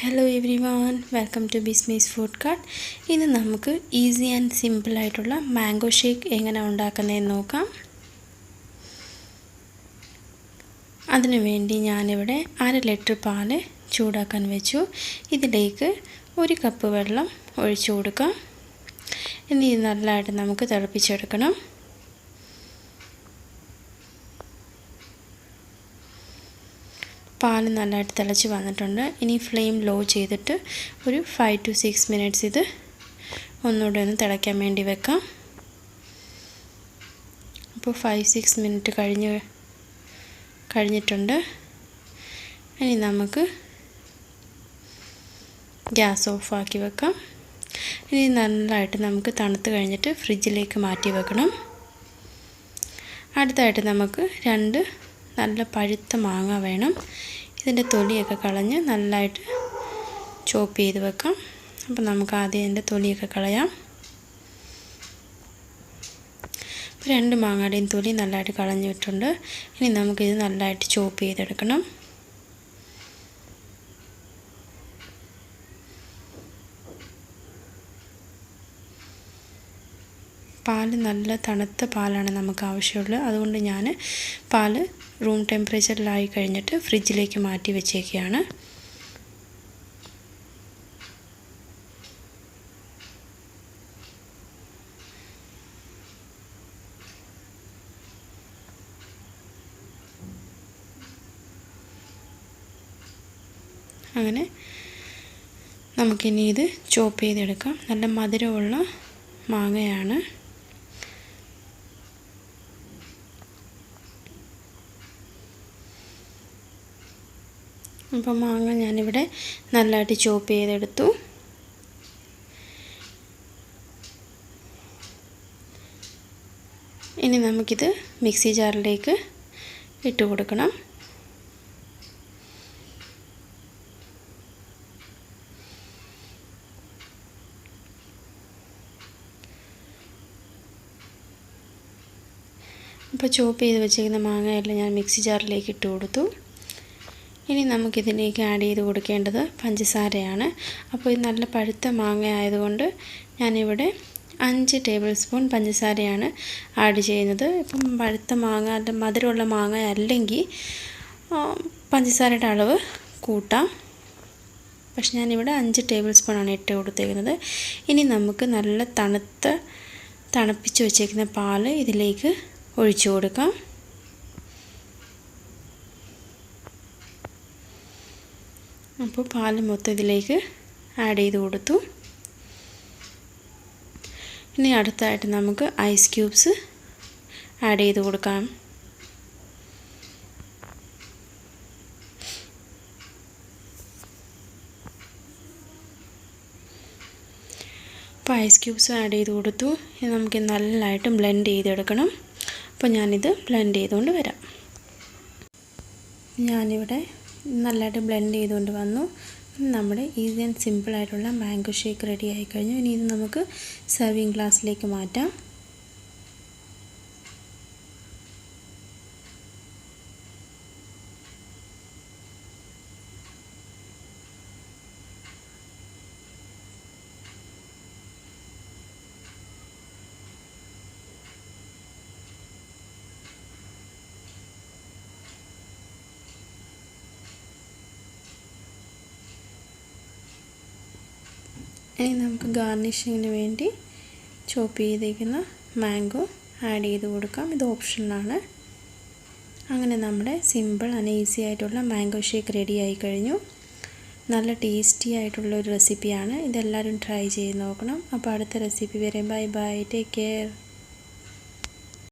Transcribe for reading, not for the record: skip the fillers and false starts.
Hello everyone, welcome to Bismi's food cart. ഇന്ന് നമുക്ക് easy and simple ആയിട്ടുള്ള mango shake എങ്ങനെ ഉണ്ടാക്കുന്നതെന്ന് നോക്കാം. അതിനുവേണ്ടി ഞാനിവിടെ 1/2 ലിറ്റർ പാല് ചൂടാക്കാൻ വെച്ചു. ഇതിലേക്ക് 1 കപ്പ് വെള്ളം ഒഴിച്ചു കൊടുക്കാം. ഇനി ഇത് നല്ലതായിട്ട് നമുക്ക് തിളപ്പിച്ചെടുക്കണം. പാൽ നല്ലതായിട്ട് തിളച്ച് വന്നിട്ടുണ്ട്. ഇനി ഫ്ലെയിം ലോ ചെയ്തിട്ട് ഒരു 5 to 6 മിനിറ്റ്സ് ഇത് ഒന്നുകൂടെ ഒന്ന് തിളയ്ക്കാൻ വേണ്ടി വെക്കാം. അപ്പോൾ 5-6 മിനിറ്റ് കഴിഞ്ഞിട്ടുണ്ട്. ഇനി നമുക്ക് ഗ്യാസ് ഓഫാക്കി വെക്കാം. ഇനി നല്ലതായിട്ട് നമുക്ക് തണുത്ത് കഴിഞ്ഞിട്ട് ഫ്രിഡ്ജിലേക്ക് മാറ്റി വെക്കണം. അടുത്തായിട്ട് നമുക്ക് 2 നല്ല പഴുത്ത മാങ്ങ വേണം. ഇതിൻ്റെ തൊലിയൊക്കെ കളഞ്ഞ് നല്ലതായിട്ട് ചോപ്പ് ചെയ്ത് വെക്കാം. അപ്പോൾ നമുക്ക് ആദ്യം ഇതിൻ്റെ തൊലിയൊക്കെ കളയാം. ഇപ്പോൾ 2 മാങ്ങയുടെയും തൊലി നല്ലതായിട്ട് കളഞ്ഞിട്ടുണ്ട്. ഇനി നമുക്കിത് നല്ലതായിട്ട് ചോപ്പ് ചെയ്തെടുക്കണം. പാല് നല്ല തണുത്ത പാലാണ് നമുക്ക് ആവശ്യമുള്ളത്. അതുകൊണ്ട് ഞാൻ പാല് റൂം ടെമ്പറേച്ചറിലായി കഴിഞ്ഞിട്ട് ഫ്രിഡ്ജിലേക്ക് മാറ്റി വെച്ചേക്കുകയാണ്. അങ്ങനെ നമുക്കിനി ഇത് ചോപ്പ് ചെയ്തെടുക്കാം. നല്ല മധുരമുള്ള മാങ്ങയാണ്. അപ്പോൾ മാങ്ങ ഞാനിവിടെ നല്ലതായിട്ട് ചോപ്പ് ചെയ്തെടുത്തു. ഇനി നമുക്കിത് മിക്സി ജാറിലേക്ക് ഇട്ട് കൊടുക്കണം. അപ്പോൾ ചോപ്പ് ചെയ്ത് വെച്ചിരിക്കുന്ന മാങ്ങയെല്ലാം ഞാൻ മിക്സി ജാറിലേക്ക് ഇട്ട് കൊടുത്തു. ഇനി നമുക്കിതിലേക്ക് ആഡ് ചെയ്ത് കൊടുക്കേണ്ടത് പഞ്ചസാരയാണ്. അപ്പോൾ ഇത് നല്ല പഴുത്ത മാങ്ങ ആയതുകൊണ്ട് ഞാനിവിടെ 5 ടേബിൾ സ്പൂൺ പഞ്ചസാരയാണ് ആഡ് ചെയ്യുന്നത്. ഇപ്പം പഴുത്ത മാങ്ങ മധുരമുള്ള മാങ്ങ അല്ലെങ്കിൽ പഞ്ചസാരയുടെ അളവ് കൂട്ടാം. പക്ഷെ ഞാനിവിടെ 5 ടേബിൾ സ്പൂണാണ് ഇട്ട് കൊടുത്തേക്കുന്നത്. ഇനി നമുക്ക് നല്ല തണുപ്പിച്ച് വെച്ചേക്കുന്ന പാല് ഇതിലേക്ക് ഒഴിച്ചു കൊടുക്കാം. അപ്പോൾ പാല് മൊത്തം ഇതിലേക്ക് ആഡ് ചെയ്ത് കൊടുത്തു. ഇനി അടുത്തായിട്ട് നമുക്ക് ഐസ് ക്യൂബ്സ് ആഡ് ചെയ്ത് കൊടുക്കാം. അപ്പോൾ ഐസ് ക്യൂബ്സ് ആഡ് ചെയ്ത് കൊടുത്തു. ഇനി നമുക്ക് നല്ലതായിട്ട് ബ്ലെൻഡ് ചെയ്തെടുക്കണം. അപ്പോൾ ഞാനിത് ബ്ലെൻഡ് ചെയ്തുകൊണ്ട് വരാം. ഞാനിവിടെ നല്ലതായിട്ട് ബ്ലെൻഡ് ചെയ്തുകൊണ്ട് വന്നു. നമ്മുടെ ഈസി ആൻഡ് സിമ്പിളായിട്ടുള്ള മാംഗോ ഷേക്ക് റെഡി ആയി കഴിഞ്ഞു. ഇനി ഇത് നമുക്ക് സെർവിങ് ഗ്ലാസ്സിലേക്ക് മാറ്റാം. ഇനി നമുക്ക് ഗാർണിഷിങ്ങിന് വേണ്ടി ചോപ്പ് ചെയ്തിരിക്കുന്ന മാംഗോ ആഡ് ചെയ്ത് കൊടുക്കാം. ഇത് ഓപ്ഷണലാണ്. അങ്ങനെ നമ്മുടെ സിമ്പിൾ ആൻഡ് ഈസി ആയിട്ടുള്ള മാംഗോ ഷേക്ക് റെഡി ആയി കഴിഞ്ഞു. നല്ല ടേസ്റ്റി ആയിട്ടുള്ള ഒരു റെസിപ്പിയാണ്. ഇതെല്ലാവരും ട്രൈ ചെയ്ത് നോക്കണം. അപ്പോൾ അടുത്ത റെസിപ്പി വരെ ബൈ ബൈ, ടേക്ക് കെയർ.